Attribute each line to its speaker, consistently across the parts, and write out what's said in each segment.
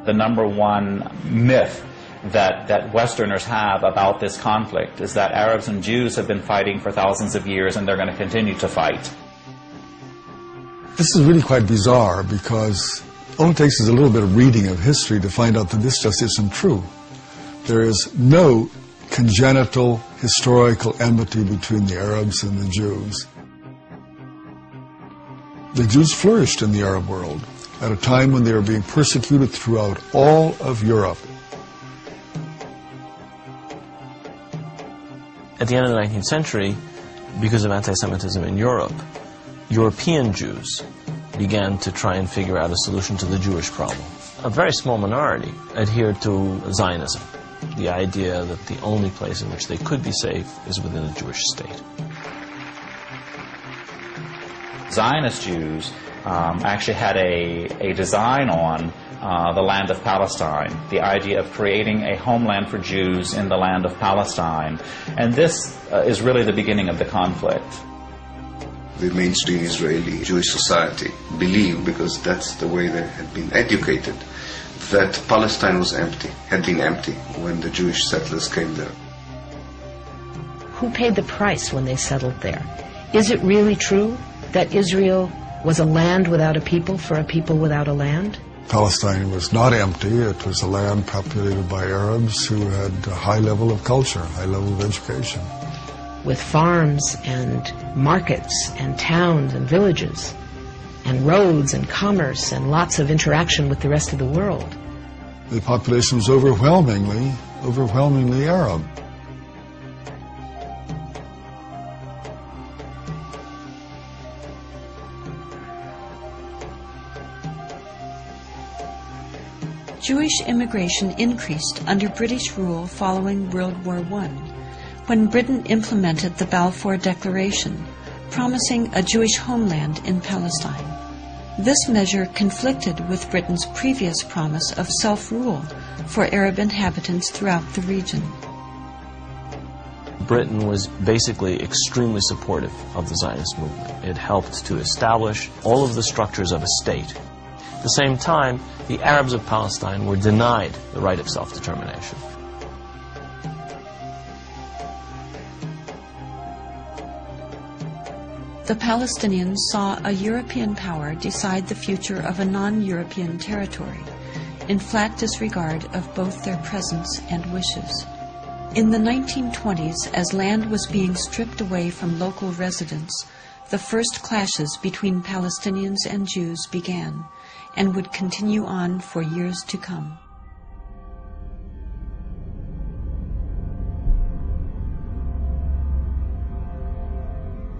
Speaker 1: The number one myth that Westerners have about this conflict is that Arabs and Jews have been fighting for thousands of years and they're going to continue to fight.
Speaker 2: This is really quite bizarre because all it takes is a little bit of reading of history to find out that this just isn't true. There is no congenital historical enmity between the Arabs and the Jews. The Jews flourished in the Arab world at a time when they were being persecuted throughout all of Europe.
Speaker 3: At the end of the 19th century, because of anti-Semitism in Europe, European Jews began to try and figure out a solution to the Jewish problem. A very small minority adhered to Zionism, the idea that the only place in which they could be safe is within a Jewish state.
Speaker 1: Zionist Jews actually had a design on the land of Palestine, the idea of creating a homeland for Jews in the land of Palestine. And this is really the beginning of the conflict.
Speaker 4: The mainstream Israeli Jewish society believed, because that's the way they had been educated, that Palestine was empty, had been empty when the Jewish settlers came there.
Speaker 5: Who paid the price when they settled there? Is it really true that Israel was a land without a people for a people without a land?
Speaker 2: Palestine was not empty. It was a land populated by Arabs who had a high level of culture, high level of education.
Speaker 5: With farms and markets and towns and villages and roads and commerce and lots of interaction with the rest of the world.
Speaker 2: The population was overwhelmingly Arab.
Speaker 6: Jewish immigration increased under British rule following World War I, when Britain implemented the Balfour Declaration, promising a Jewish homeland in Palestine. This measure conflicted with Britain's previous promise of self-rule for Arab inhabitants throughout the region.
Speaker 3: Britain was basically extremely supportive of the Zionist movement. It helped to establish all of the structures of a state. At the same time, the Arabs of Palestine were denied the right of self-determination.
Speaker 6: The Palestinians saw a European power decide the future of a non-European territory, in flat disregard of both their presence and wishes. In the 1920s, as land was being stripped away from local residents, the first clashes between Palestinians and Jews began, and would continue on for years to come.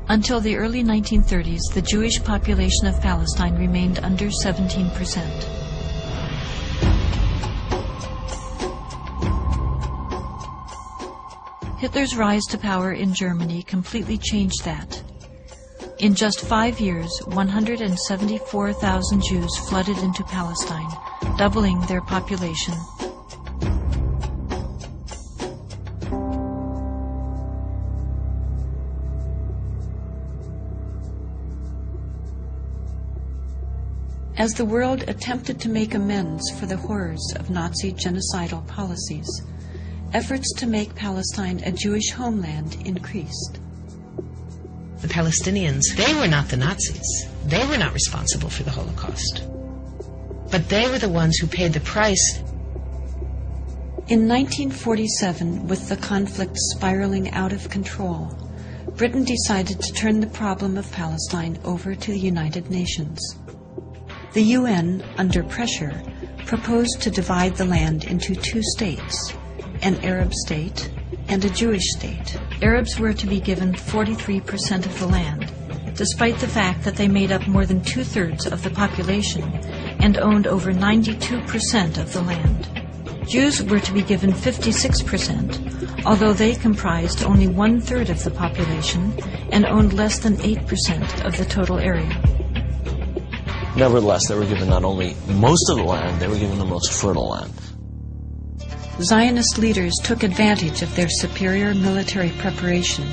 Speaker 6: Until the early 1930s, the Jewish population of Palestine remained under 17%. Hitler's rise to power in Germany completely changed that. In just 5 years, 174,000 Jews flooded into Palestine, doubling their population. As the world attempted to make amends for the horrors of Nazi genocidal policies, efforts to make Palestine a Jewish homeland increased.
Speaker 5: The Palestinians, they were not the Nazis. They were not responsible for the Holocaust. But they were the ones who paid the price.
Speaker 6: In 1947, with the conflict spiraling out of control, Britain decided to turn the problem of Palestine over to the United Nations. The UN, under pressure, proposed to divide the land into 2 states, an Arab state and a Jewish state. Arabs were to be given 43% of the land, despite the fact that they made up more than 2/3 of the population and owned over 92% of the land. Jews were to be given 56%, although they comprised only 1/3 of the population and owned less than 8% of the total area.
Speaker 3: Nevertheless, they were given not only most of the land, they were given the most fertile land.
Speaker 6: Zionist leaders took advantage of their superior military preparation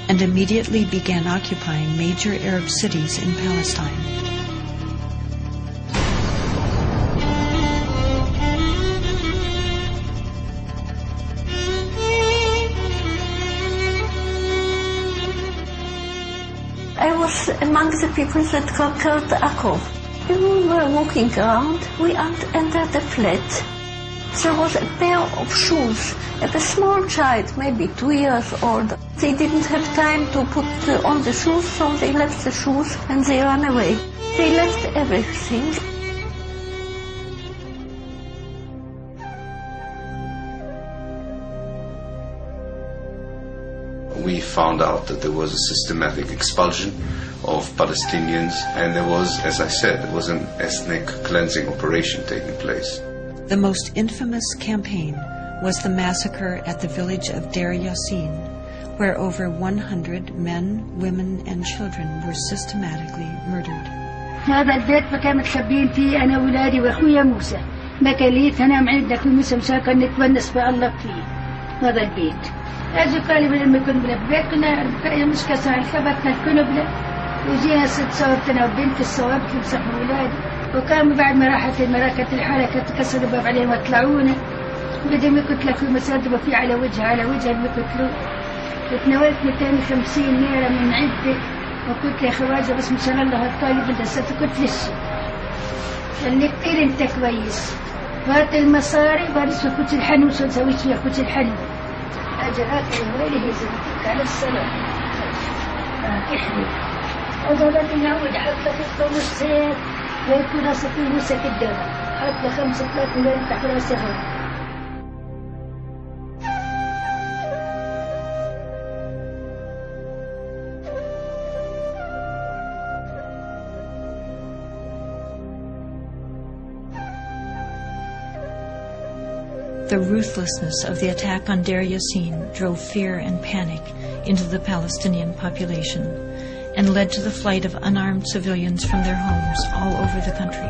Speaker 6: and immediately began occupying major Arab cities in Palestine.
Speaker 7: among the people that conquered Akko. We were walking around, we entered the flat. There was a pair of shoes of a small child, maybe 2 years old. They didn't have time to put on the shoes, so they left the shoes and they ran away. They left everything.
Speaker 4: We found out that there was a systematic expulsion of Palestinians, and there was, as I said, there was an ethnic cleansing operation taking place.
Speaker 6: The most infamous campaign was the massacre at the village of Deir Yassin, where over 100 men, women, and children were systematically murdered.
Speaker 8: هذا البيت فكان متخبين فيه أنا وولادي وأخويا موسى. ما كان لي أنا معيد لك موسى مشاكل نتونس بألق فيه هذا البيت. أجي قال لي لما كنا بالبيت كنا مش كسر الخبطنا الكنبلة وجينا ست صورتنا وبنت الصوابت لمسحوا ولادي وكانوا بعد ما راحت المراكة الحركة كسروا الباب عليهم وطلعونا بدهم يقتلوا في مسادبة في على وجهها يقتلوا وتناولت 250 ليرة من عدة وقلت يا خواجة بس مشان الله الطالب انت ستكت للشي قال لي كتير انت كويس هات المصاري بارس وكنت الحنوس وتسويت فيها كنت الحنو أجراك يا ويلي هزمتك على السلام احمي أضرب نعود حتى في الطمس هيك ويكون أصفي موسى كدام حتى 5 مليون تحت راسها.
Speaker 6: The ruthlessness of the attack on Deir Yassin drove fear and panic into the Palestinian population and led to the flight of unarmed civilians from their homes all over the country.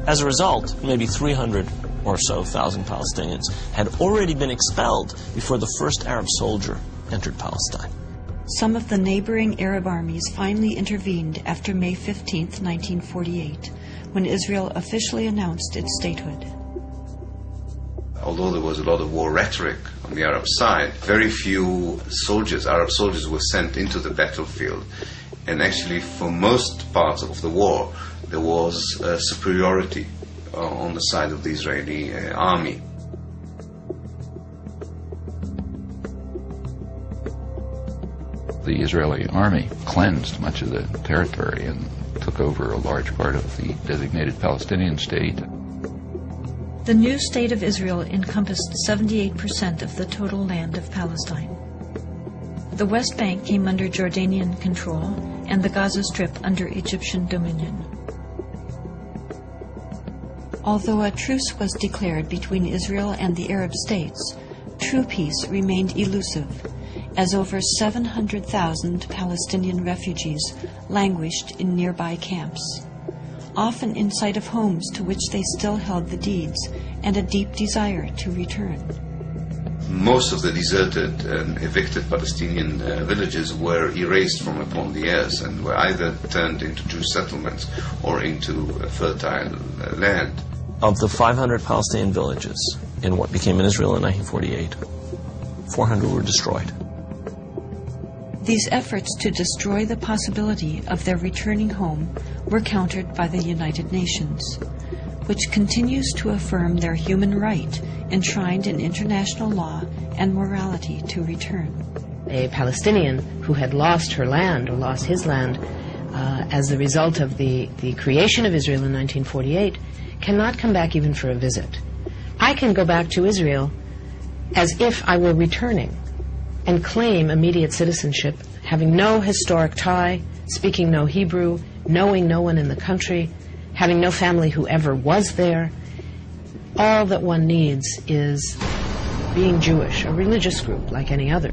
Speaker 3: As a result, maybe 300 or so thousand Palestinians had already been expelled before the first Arab soldier entered Palestine.
Speaker 6: Some of the neighboring Arab armies finally intervened after May 15, 1948, when Israel officially announced its statehood.
Speaker 4: Although there was a lot of war rhetoric on the Arab side, very few soldiers, Arab soldiers, were sent into the battlefield. And actually, for most parts of the war, there was superiority on the side of the Israeli army.
Speaker 9: The Israeli army cleansed much of the territory and took over a large part of the designated Palestinian state.
Speaker 6: The new state of Israel encompassed 78% of the total land of Palestine. The West Bank came under Jordanian control and the Gaza Strip under Egyptian dominion. Although a truce was declared between Israel and the Arab states, true peace remained elusive, as over 700,000 Palestinian refugees languished in nearby camps, often in sight of homes to which they still held the deeds and a deep desire to return.
Speaker 4: Most of the deserted and evicted Palestinian villages were erased from upon the earth and were either turned into Jewish settlements or into fertile land.
Speaker 3: Of the 500 Palestinian villages in what became Israel in 1948, 400 were destroyed.
Speaker 6: These efforts to destroy the possibility of their returning home were countered by the United Nations, which continues to affirm their human right enshrined in international law and morality to return.
Speaker 5: A Palestinian who had lost her land or lost his land as the result of the creation of Israel in 1948 cannot come back even for a visit. I can go back to Israel as if I were returning and claim immediate citizenship, having no historic tie, speaking no Hebrew, knowing no one in the country, having no family who ever was there. All that one needs is being Jewish, a religious group like any other.